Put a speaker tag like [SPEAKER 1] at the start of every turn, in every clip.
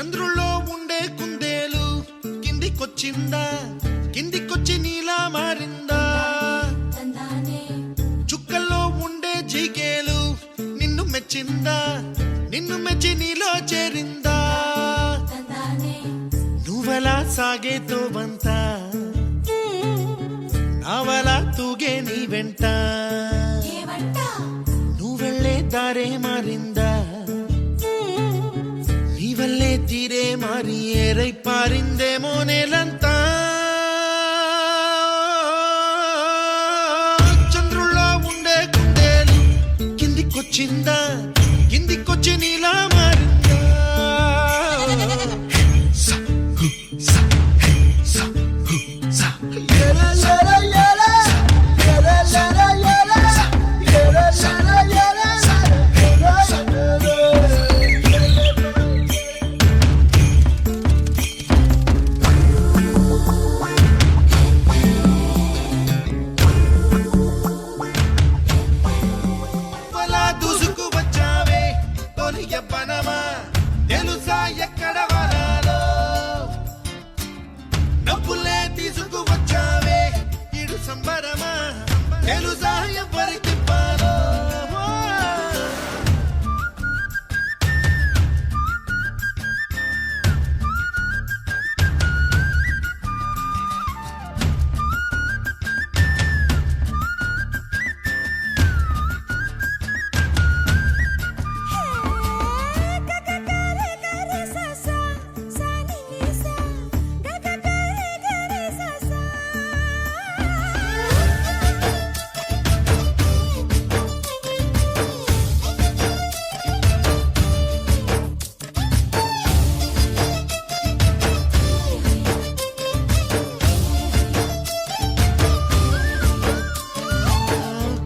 [SPEAKER 1] చంద్రుల్లో ఉండే కుందేలు కిందికొచ్చిందా, కిందికొచ్చి నీలా మారిందా? చుక్కల్లో ఉండే జీకేలు నిన్ను మెచ్చిందా, నిన్ను మెచ్చి నీలో చేరిందా? నువ్వలా సాగే తోవంత నావలా తూగే నీ వెంట, నువ్వెళ్ళే దారే మారిందా, నీ వల్లే తీరే మారి ఏరై పారిందేమో నేలంతా. చంద్రుల్లో ఉండే కుందేలు కిందికొచ్చిందా, కిందికొచ్చి నీలా మారిందా? తెలుసా ఎక్కడ వరాలో డబ్బులే తీసుకువచ్చావే ఇడు సంబరమా, తెలుసా ఎవరికి పాలో?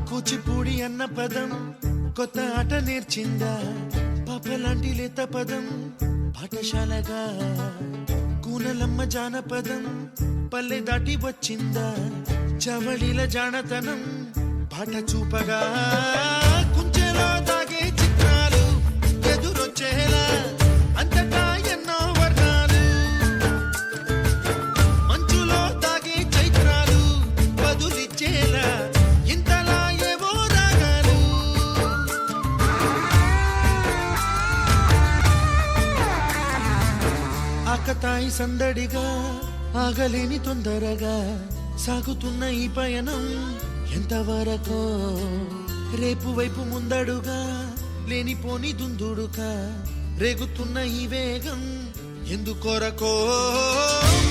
[SPEAKER 1] కూచిపూడి అన్న పదం కొత్త ఆట నేర్చిందా, పాపలాంటి లేత పదం పాఠశాలగా? కూనలమ్మ జానపదం పల్లె దాటి వచ్చిందా, చవళిల జానతనం పాట చూపగా? కుంచెలో దాగే చిత్రాలు ఎదురొచ్చేలా అంతటా ఎన్నో వర్ణాలు, మంచులో దాగే చైత్రాలు బదులిచ్చేలా ఇంతలా ఏవో రాగాలు. ఆకతాయి సందడిగా ఆగలేని తొందరగా సాగుతున్న ఈ పయనం ఎంతవరకో, రేపు వైపు ముందడుగా లేనిపోని దుందుడుగా రేగుతున్న ఈ వేగం ఎందుకొరకో?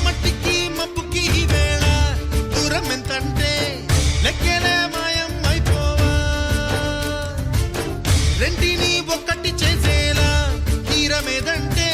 [SPEAKER 1] మట్టికి మబ్బుకి ఈ వేళ దూరం ఎంతంటే లెక్కలే మాయం అయిపోవా, రెంటిని ఒక్కటి చేసేలా తీరమేదంటే